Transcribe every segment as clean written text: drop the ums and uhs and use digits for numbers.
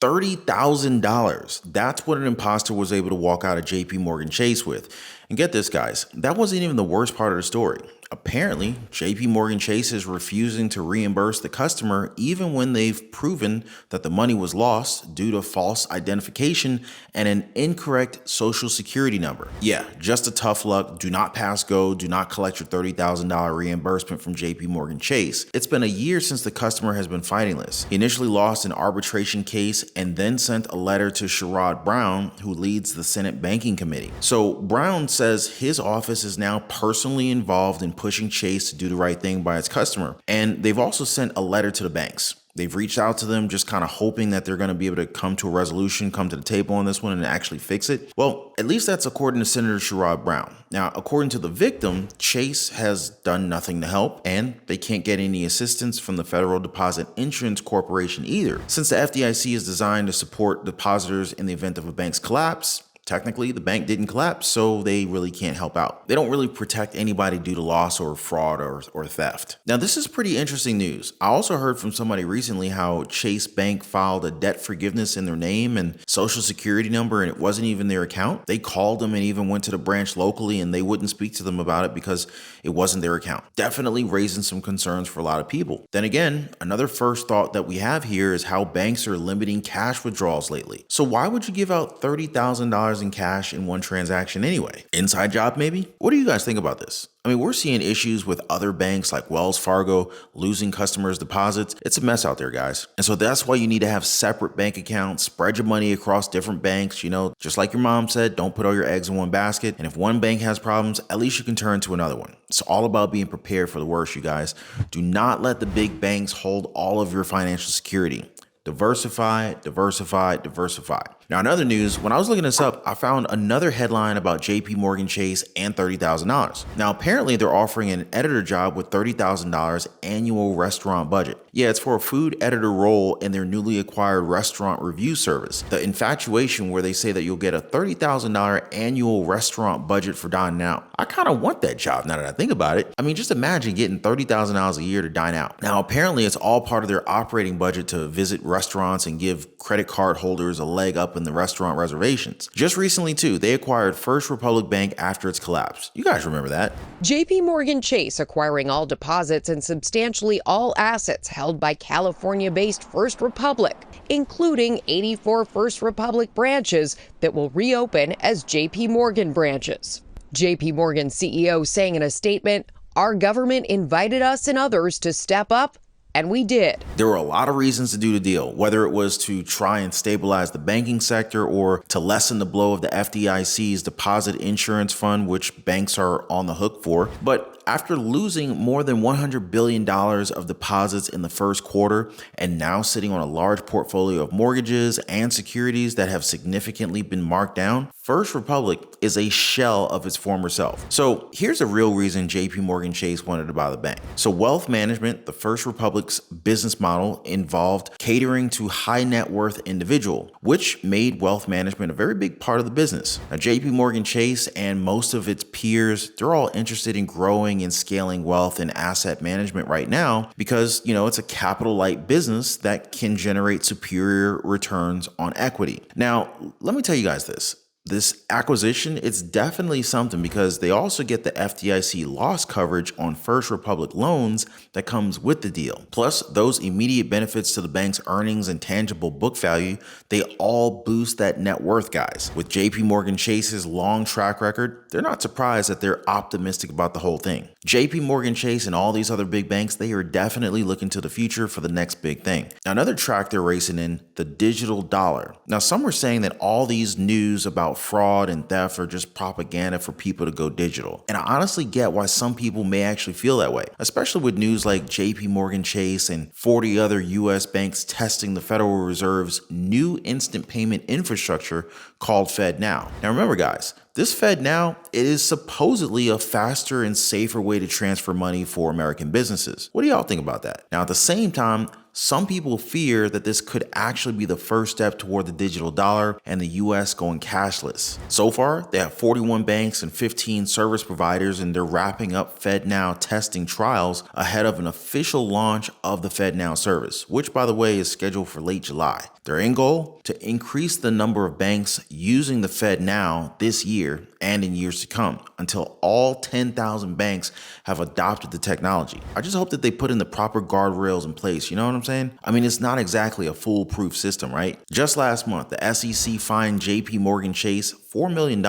$30,000. That's what an imposter was able to walk out of JP Morgan Chase with. And get this, guys, that wasn't even the worst part of the story. Apparently, JP Morgan Chase is refusing to reimburse the customer even when they've proven that the money was lost due to false identification and an incorrect social security number. Yeah, just a tough luck. Do not pass go. Do not collect your $30,000 reimbursement from JP Morgan Chase. It's been a year since the customer has been fighting this. He initially lost an arbitration case and then sent a letter to Sherrod Brown, who leads the Senate Banking Committee. So Brown says his office is now personally involved in pushing Chase to do the right thing by its customer. And they've also sent a letter to the banks. They've reached out to them just kind of hoping that they're going to be able to come to a resolution, come to the table on this one and actually fix it. Well, at least that's according to Senator Sherrod Brown. Now, according to the victim, Chase has done nothing to help, and they can't get any assistance from the Federal Deposit Insurance Corporation either. Since the FDIC is designed to support depositors in the event of a bank's collapse, technically, the bank didn't collapse, so they really can't help out. They don't really protect anybody due to loss or fraud or theft. Now, this is pretty interesting news. I also heard from somebody recently how Chase Bank filed a debt forgiveness in their name and social security number, and it wasn't even their account. They called them and even went to the branch locally, and they wouldn't speak to them about it because it wasn't their account. Definitely raising some concerns for a lot of people. Then again, another first thought that we have here is how banks are limiting cash withdrawals lately. So why would you give out $30,000 in cash in one transaction anyway? Inside job maybe? What do you guys think about this? I mean, we're seeing issues with other banks like Wells Fargo losing customers' deposits. It's a mess out there, guys. And so that's why you need to have separate bank accounts, spread your money across different banks. You know, just like your mom said, don't put all your eggs in one basket. And if one bank has problems, at least you can turn to another one. It's all about being prepared for the worst, you guys. Do not let the big banks hold all of your financial security. Diversify, diversify, diversify. Now, in other news, when I was looking this up, I found another headline about JP Morgan Chase and $30,000. Now, apparently they're offering an editor job with $30,000 annual restaurant budget. Yeah, it's for a food editor role in their newly acquired restaurant review service. The Infatuation, where they say that you'll get a $30,000 annual restaurant budget for dining out. I kind of want that job now that I think about it. I mean, just imagine getting $30,000 a year to dine out. Now, apparently it's all part of their operating budget to visit restaurants and give credit card holders a leg up in the restaurant reservations. Just recently, too, they acquired First Republic Bank after its collapse. You guys remember that? JP Morgan Chase acquiring all deposits and substantially all assets held by California-based First Republic, including 84 First Republic branches that will reopen as JP Morgan branches. JP Morgan CEO saying in a statement, "Our government invited us and others to step up, and we did." There were a lot of reasons to do the deal, whether it was to try and stabilize the banking sector or to lessen the blow of the FDIC's deposit insurance fund, which banks are on the hook for. But after losing more than $100 billion of deposits in the first quarter and now sitting on a large portfolio of mortgages and securities that have significantly been marked down, First Republic is a shell of its former self. So here's a real reason JP Morgan Chase wanted to buy the bank. So wealth management, the First Republic's business model, involved catering to high net worth individual, which made wealth management a very big part of the business. Now, JP Morgan Chase and most of its peers, they're all interested in growing and scaling wealth and asset management right now because, you know, it's a capital light business that can generate superior returns on equity. Now, let me tell you guys this. This acquisition, it's definitely something because they also get the FDIC loss coverage on First Republic loans that comes with the deal. Plus, those immediate benefits to the bank's earnings and tangible book value, they all boost that net worth, guys. With JP Morgan Chase's long track record, they're not surprised that they're optimistic about the whole thing. JP Morgan Chase and all these other big banks, they are definitely looking to the future for the next big thing. Now, another track they're racing in, the digital dollar. Now, some are saying that all these news about fraud and theft are just propaganda for people to go digital. And I honestly get why some people may actually feel that way, especially with news like JP Morgan Chase and 40 other US banks testing the Federal Reserve's new instant payment infrastructure called FedNow. Now remember, guys, this FedNow, it is supposedly a faster and safer way to transfer money for American businesses. What do y'all think about that? Now, at the same time, Some people fear that this could actually be the first step toward the digital dollar and the US going cashless. So far, they have 41 banks and 15 service providers, and they're wrapping up FedNow testing trials ahead of an official launch of the FedNow service, which, by the way, is scheduled for late July. Their end goal? To increase the number of banks using the FedNow this year and in years to come until all 10,000 banks have adopted the technology. I just hope that they put in the proper guardrails in place, you know what I'm saying? I mean, it's not exactly a foolproof system, right? Just last month, the SEC fined JP Morgan Chase $4 million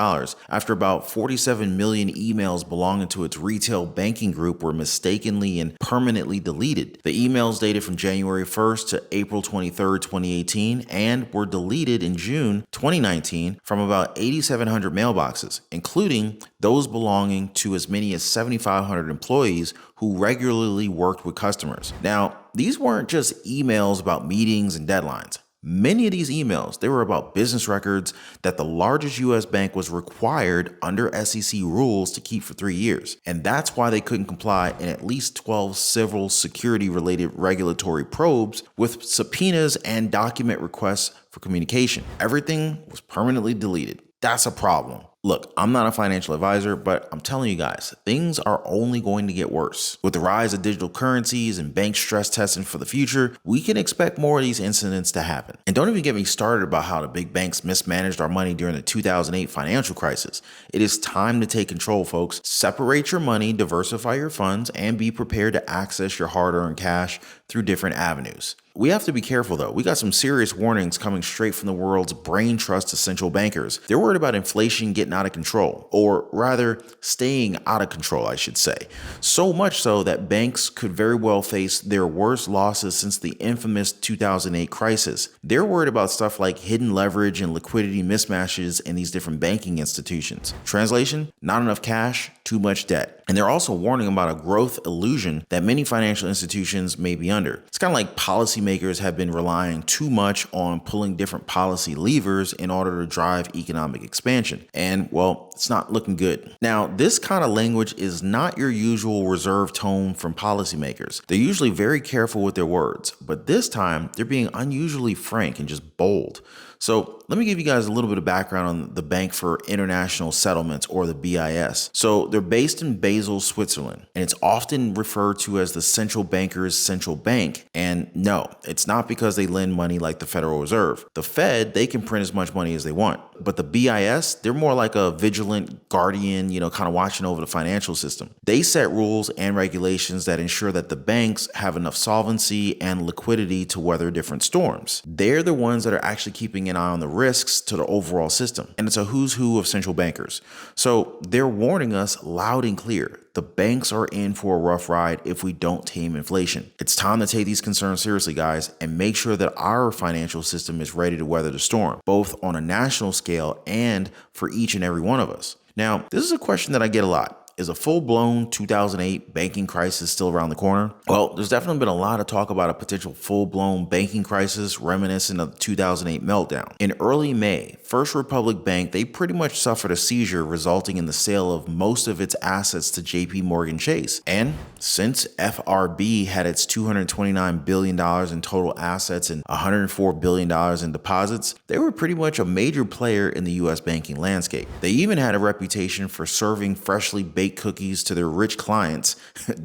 after about 47 million emails belonging to its retail banking group were mistakenly and permanently deleted. The emails dated from January 1st to April 23rd, 2018, and were deleted in June 2019 from about 8,700 mailboxes, including those belonging to as many as 7,500 employees who regularly worked with customers. Now, these weren't just emails about meetings and deadlines. Many of these emails, they were about business records that the largest US bank was required under SEC rules to keep for 3 years. And that's why they couldn't comply in at least 12 civil security related regulatory probes with subpoenas and document requests for communication. Everything was permanently deleted. That's a problem. Look, I'm not a financial advisor, but I'm telling you guys, things are only going to get worse. With the rise of digital currencies and bank stress testing for the future, we can expect more of these incidents to happen. And don't even get me started about how the big banks mismanaged our money during the 2008 financial crisis. It is time to take control, folks. Separate your money, diversify your funds, and be prepared to access your hard-earned cash through different avenues. We have to be careful though. We got some serious warnings coming straight from the world's brain trust of central bankers. They're worried about inflation getting out of control, or rather staying out of control, I should say. So much so that banks could very well face their worst losses since the infamous 2008 crisis. They're worried about stuff like hidden leverage and liquidity mismatches in these different banking institutions. Translation? Not enough cash, too much debt. And they're also warning about a growth illusion that many financial institutions may be under. It's kind of like policymakers have been relying too much on pulling different policy levers in order to drive economic expansion. And, well, it's not looking good. Now, this kind of language is not your usual reserved tone from policymakers. They're usually very careful with their words, but this time they're being unusually frank and just bold. So let me give you guys a little bit of background on the Bank for International Settlements, or the BIS. So they're based in Basel, Switzerland, and it's often referred to as the central banker's central bank. And no, it's not because they lend money like the Federal Reserve. The Fed, they can print as much money as they want. But the BIS, they're more like a vigilant guardian, kind of watching over the financial system. They set rules and regulations that ensure that the banks have enough solvency and liquidity to weather different storms. They're the ones that are actually keeping an eye on the risks to the overall system. And it's a who's who of central bankers. So they're warning us loud and clear. The banks are in for a rough ride if we don't tame inflation. It's time to take these concerns seriously, guys, and make sure that our financial system is ready to weather the storm, both on a national scale and for each and every one of us. Now, this is a question that I get a lot. Is a full-blown 2008 banking crisis still around the corner? Well, there's definitely been a lot of talk about a potential full-blown banking crisis reminiscent of the 2008 meltdown. In early May, First Republic Bank, they pretty much suffered a seizure resulting in the sale of most of its assets to JP Morgan Chase. And since FRB had its $229 billion in total assets and $104 billion in deposits, they were pretty much a major player in the US banking landscape. They even had a reputation for serving freshly baked cookies to their rich clients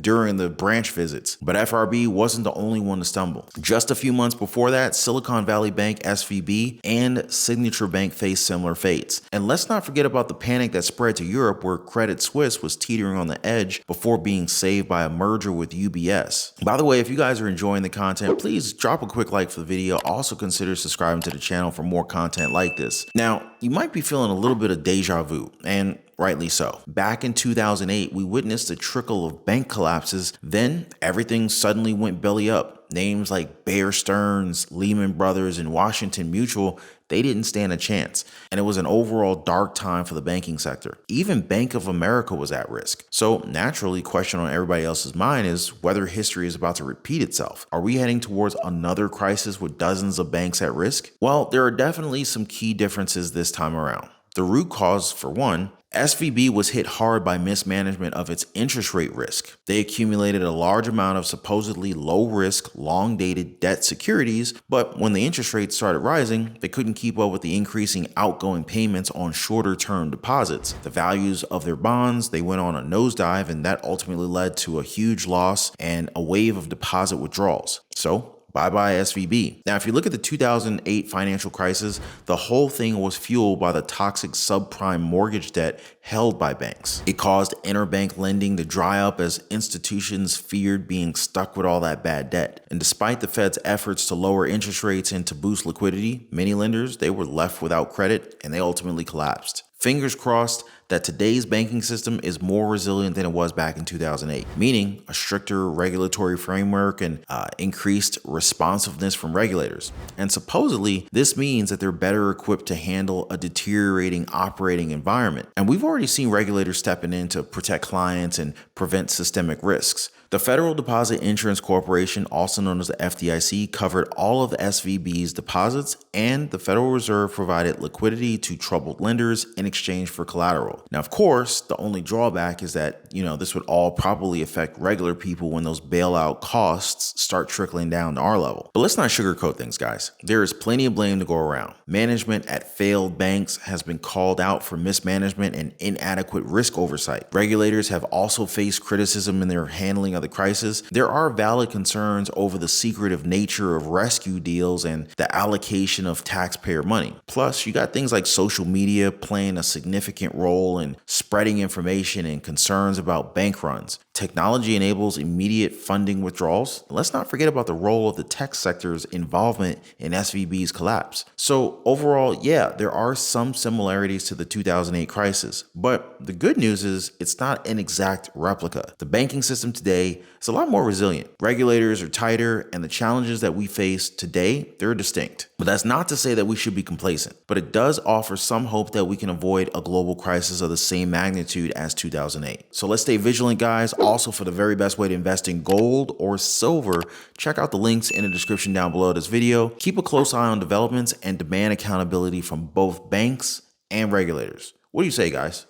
during the branch visits. But FRB wasn't the only one to stumble. Just a few months before that, Silicon Valley Bank, SVB, and Signature Bank faced similar fates. And let's not forget about the panic that spread to Europe, where Credit Suisse was teetering on the edge before being saved by a merger with UBS. By the way, if you guys are enjoying the content, please drop a quick like for the video. Also consider subscribing to the channel for more content like this. Now, you might be feeling a little bit of deja vu, and rightly so. Back in 2008, we witnessed a trickle of bank collapses. Then everything suddenly went belly up. Names like Bear Stearns, Lehman Brothers, and Washington Mutual, they didn't stand a chance. And it was an overall dark time for the banking sector. Even Bank of America was at risk. So naturally, the question on everybody else's mind is whether history is about to repeat itself. Are we heading towards another crisis with dozens of banks at risk? Well, there are definitely some key differences this time around. The root cause, for one, SVB was hit hard by mismanagement of its interest rate risk. They accumulated a large amount of supposedly low-risk, long-dated debt securities, but when the interest rates started rising, they couldn't keep up with the increasing outgoing payments on shorter-term deposits. The values of their bonds, they went on a nosedive, and that ultimately led to a huge loss and a wave of deposit withdrawals. So, bye-bye SVB. Now, if you look at the 2008 financial crisis, the whole thing was fueled by the toxic subprime mortgage debt held by banks. It caused interbank lending to dry up as institutions feared being stuck with all that bad debt. And despite the Fed's efforts to lower interest rates and to boost liquidity, many lenders, they were left without credit and they ultimately collapsed. Fingers crossed that today's banking system is more resilient than it was back in 2008, meaning a stricter regulatory framework and increased responsiveness from regulators. And supposedly, this means that they're better equipped to handle a deteriorating operating environment. And we've already seen regulators stepping in to protect clients and prevent systemic risks. The Federal Deposit Insurance Corporation, also known as the FDIC, covered all of the SVB's deposits, and the Federal Reserve provided liquidity to troubled lenders in exchange for collateral. Now, of course, the only drawback is that, this would all probably affect regular people when those bailout costs start trickling down to our level. But let's not sugarcoat things, guys. There is plenty of blame to go around. Management at failed banks has been called out for mismanagement and inadequate risk oversight. Regulators have also faced criticism in their handling of the crisis. There are valid concerns over the secretive nature of rescue deals and the allocation of taxpayer money. Plus, you got things like social media playing a significant role in spreading information and concerns about bank runs. Technology enables immediate funding withdrawals. Let's not forget about the role of the tech sector's involvement in SVB's collapse. So overall, yeah, there are some similarities to the 2008 crisis, but the good news is it's not an exact replica. The banking system today is a lot more resilient. Regulators are tighter, and the challenges that we face today, they're distinct. But that's not to say that we should be complacent, but it does offer some hope that we can avoid a global crisis of the same magnitude as 2008. So let's stay vigilant, guys. Also, for the very best way to invest in gold or silver, check out the links in the description down below this video. Keep a close eye on developments and demand accountability from both banks and regulators. What do you say, guys?